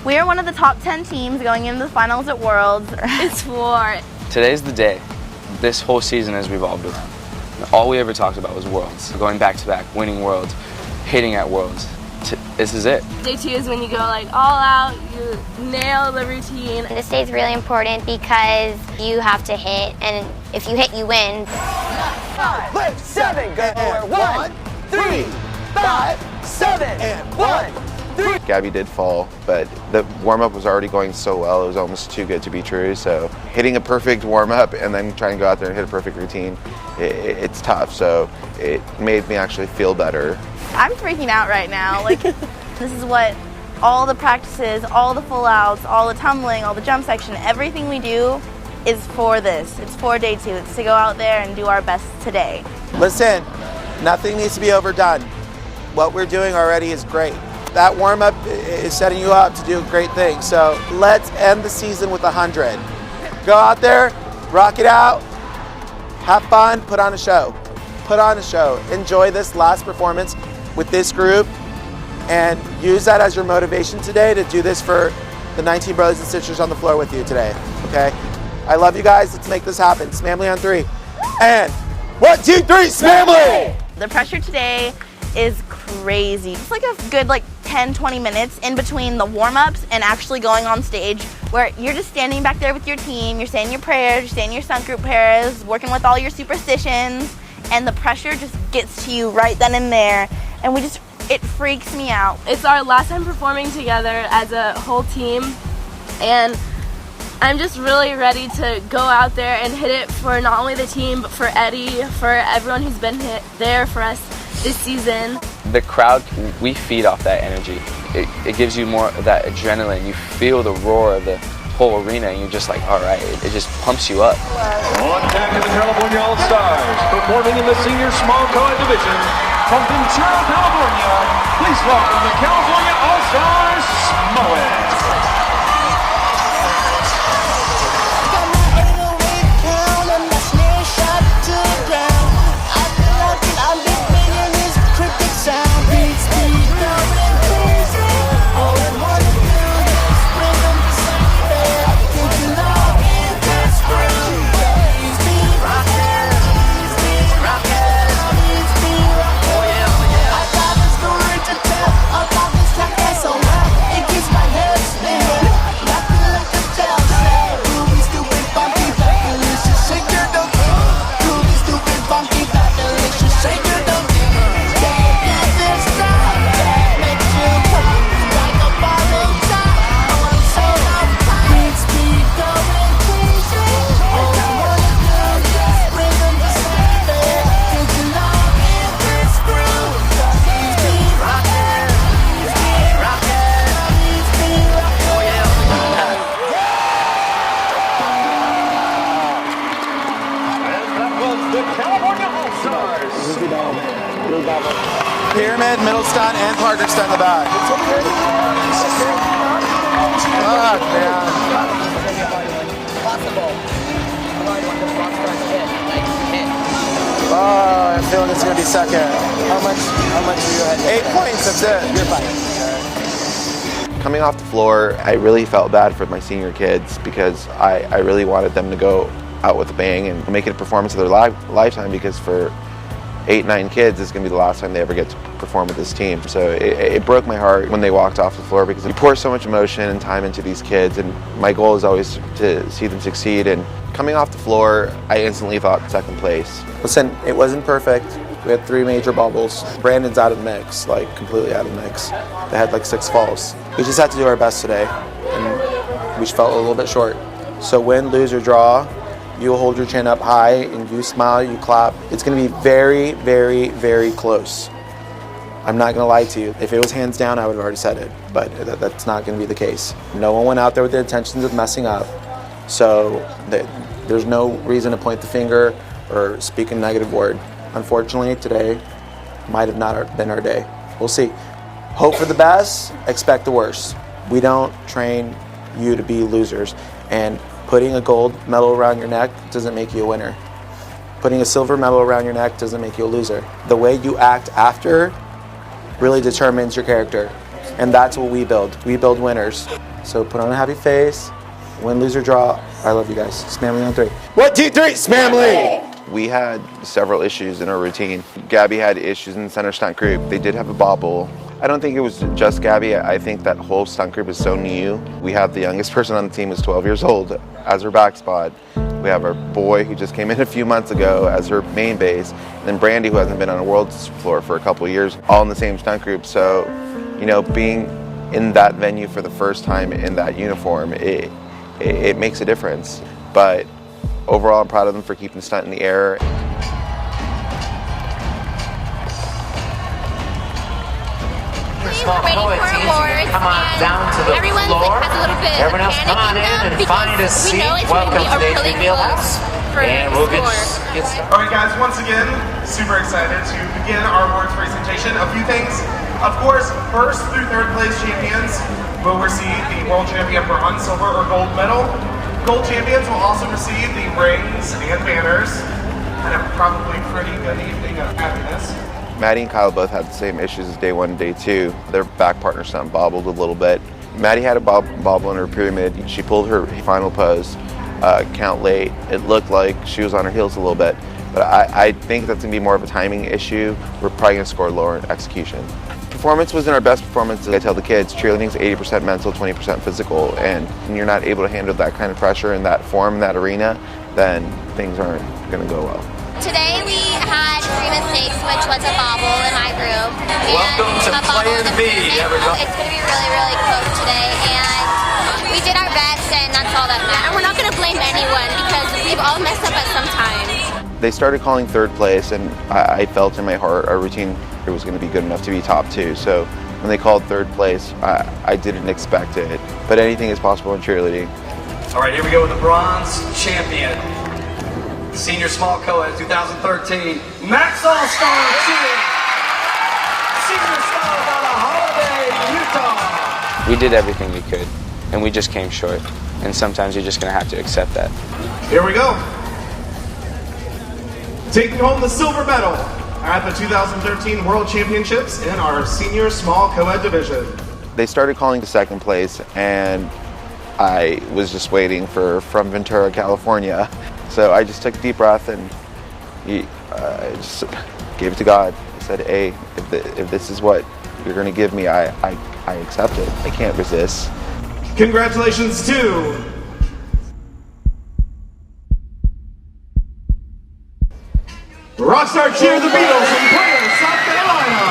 We are one of the top 10 teams going into the finals at Worlds. It's for... Today's the day. This whole season has revolved around. All we ever talked about was Worlds. Going back to back, winning Worlds, hitting at Worlds. This is it. Day 2 is when you go like all out, you nail the routine. This day is really important because you have to hit, and if you hit, you win. 5, 7, go and 1, 3, 5, 7, and 1, 3. Gabby did fall, but the warm-up was already going so well, it was almost too good to be true. So hitting a perfect warm-up and then trying to go out there and hit a perfect routine, it's tough. So it made me actually feel better. I'm freaking out right now. Like, this is what all the practices, all the full outs, all the tumbling, all the jump section, everything we do is for this. It's for day 2. It's to go out there and do our best today. Listen, nothing needs to be overdone. What we're doing already is great. That warm-up is setting you up to do great things. So let's end the season with 100. Go out there, rock it out, have fun, put on a show. Put on a show. Enjoy this last performance with this group and use that as your motivation today to do this for the 19 brothers and sisters on the floor with you today, okay? I love you guys. Let's make this happen. Smamly on 3. And 1, 2, 3, Smamly! The pressure today is crazy. It's like a good 10-20 minutes in between the warm-ups and actually going on stage where you're just standing back there with your team, you're saying your prayers, you're saying your stunt group prayers, working with all your superstitions, and the pressure just gets to you right then and there, and it freaks me out. It's our last time performing together as a whole team, and I'm just really ready to go out there and hit it for not only the team, but for Eddie, for everyone who's been there for us this season. The crowd, we feed off that energy. It gives you more of that adrenaline. You feel the roar of the whole arena and you're just like, all right, it just pumps you up. On deck of the California All-Stars, performing in the senior small co-ed division, from Ventura, California, please welcome the California All-Stars Smollett. Pyramid, middle stunt, and Parker stunt in the back. Fuck, man. Oh, I'm feeling it's going to be second. How much are you ahead? 8 points, that's it. You're fine. Coming off the floor, I really felt bad for my senior kids because I really wanted them to go out with a bang and make it a performance of their lifetime, because for 8-9 kids, it's going to be the last time they ever get to perform with this team. So it broke my heart when they walked off the floor, because you pour so much emotion and time into these kids, and my goal is always to see them succeed. And coming off the floor, I instantly thought second place. Listen, it wasn't perfect. We had 3 major bubbles. Brandon's out of the mix, completely out of the mix. They had 6 falls. We just had to do our best today, and we fell a little bit short. So win, lose, or draw, you hold your chin up high and you smile, you clap. It's going to be very, very, very close. I'm not going to lie to you. If it was hands down, I would have already said it, but that's not going to be the case. No one went out there with the intentions of messing up, so there's no reason to point the finger or speak a negative word. Unfortunately, today might have not been our day. We'll see. Hope for the best, expect the worst. We don't train you to be losers, and putting a gold medal around your neck doesn't make you a winner. Putting a silver medal around your neck doesn't make you a loser. The way you act after really determines your character. And that's what we build. We build winners. So put on a happy face, win, lose, or draw. I love you guys. Smamly on 3. 1, 2, 3, Smamly! We had several issues in our routine. Gabby had issues in the center stunt group. They did have a bobble. I don't think it was just Gabby. I think that whole stunt group is so new. We have the youngest person on the team who's 12 years old as her back spot. We have our boy who just came in a few months ago as her main base. And then Brandy, who hasn't been on a world's floor for a couple of years, all in the same stunt group. So, you know, being in that venue for the first time in that uniform, it makes a difference. But overall, I'm proud of them for keeping the stunt in the air. Small co-ed teams, come on down to the floor. Everyone else, come on in and find a seat. Welcome to the HP Fieldhouse. And we'll get started. All right, guys, once again, super excited to begin our awards presentation. A few things. Of course, first through third place champions will receive the world champion bronze, silver, or gold medal. Gold champions will also receive the rings and banners. And a probably pretty good evening of happiness. Maddie and Kyle both had the same issues as day 1 and day 2. Their back partner stunt bobbled a little bit. Maddie had a bobble in her pyramid. She pulled her final pose, count late. It looked like she was on her heels a little bit. But I think that's going to be more of a timing issue. We're probably going to score lower in execution. Performance wasn't our best performance. I tell the kids, cheerleading is 80% mental, 20% physical. And when you're not able to handle that kind of pressure in that form, in that arena, then things aren't going to go well. Today we had 3 mistakes, which was a bobble in my group. Welcome to Plan B, everybody. It's going to be really, really close today, and we did our best, and that's all that matters. And we're not going to blame anyone because we've all messed up at some time. They started calling third place, and I felt in my heart our routine was going to be good enough to be top 2. So when they called third place, I didn't expect it. But anything is possible in cheerleading. All right, here we go with the bronze champion. Senior Small Co-ed 2013, Max All-Star Team. Senior Stars out of Holiday, Utah. We did everything we could, and we just came short. And sometimes you're just going to have to accept that. Here we go. Taking home the silver medal at the 2013 World Championships in our Senior Small Co-ed division. They started calling to second place, and I was just waiting from Ventura, California. So I just took a deep breath and just gave it to God. I said, hey, if this is what you're going to give me, I accept it. I can't resist. Congratulations to Rockstar Cheer the Beatles from Pryor, South Carolina.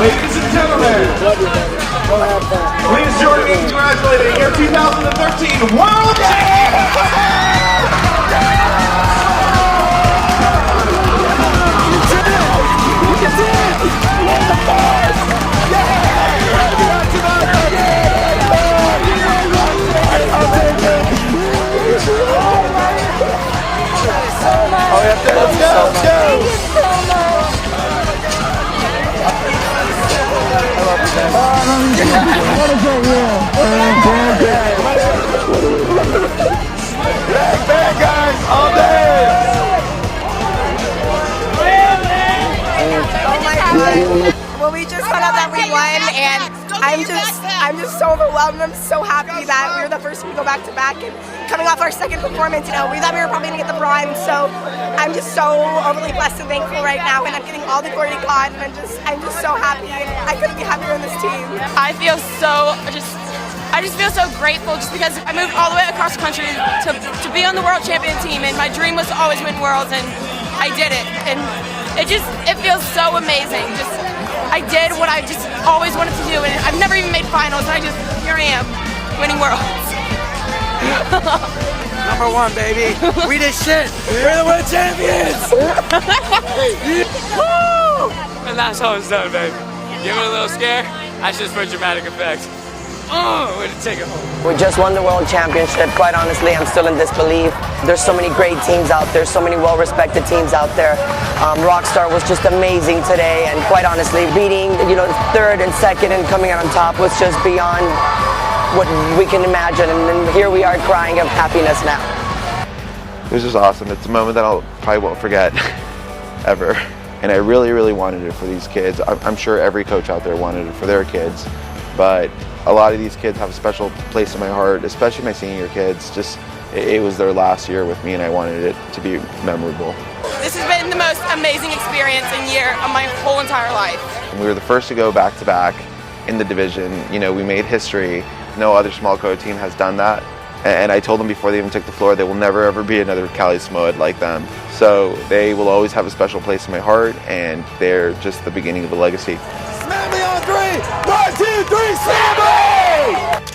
Ladies and gentlemen, please join me in congratulating your 2013 World Champion! Let's go! Back, guys, all day! Well, we just found out that we won, and I'm just so overwhelmed. I'm so happy that we were the first team to go back to back, and coming off our second performance, you know, we thought we were probably gonna get the bronze. So I'm just so overly blessed and thankful right now, and I'm getting all the glory to God. And I'm just so happy, and I couldn't be happier in this team. I just feel so grateful just because I moved all the way across the country to be on the world champion team, and my dream was to always win worlds, and I did it. And it feels so amazing. I did what I just always wanted to do, and I've never even made finals, and here I am, winning worlds. Number 1, baby. We did shit. We're the world champions. Woo! And that's how it's done, baby. Give it a little scare. That's just for dramatic effect. Way to take it home. We just won the world championship. Quite honestly, I'm still in disbelief. There's so many great teams out there, so many well-respected teams out there. Rockstar was just amazing today, and quite honestly, beating third and second and coming out on top was just beyond what we can imagine. And then here we are crying of happiness now. It was just awesome. It's a moment that I probably won't forget ever. And I really, really wanted it for these kids. I'm sure every coach out there wanted it for their kids, but a lot of these kids have a special place in my heart, especially my senior kids. Just, it was their last year with me, and I wanted it to be memorable. This has been the most amazing experience and year of my whole entire life. And we were the first to go back-to-back in the division. You know, we made history. No other small co team has done that. And I told them before they even took the floor, there will never ever be another Cali Samoa like them. So they will always have a special place in my heart, and they're just the beginning of a legacy. Slam me on 3! 1, 2, 3, slam me!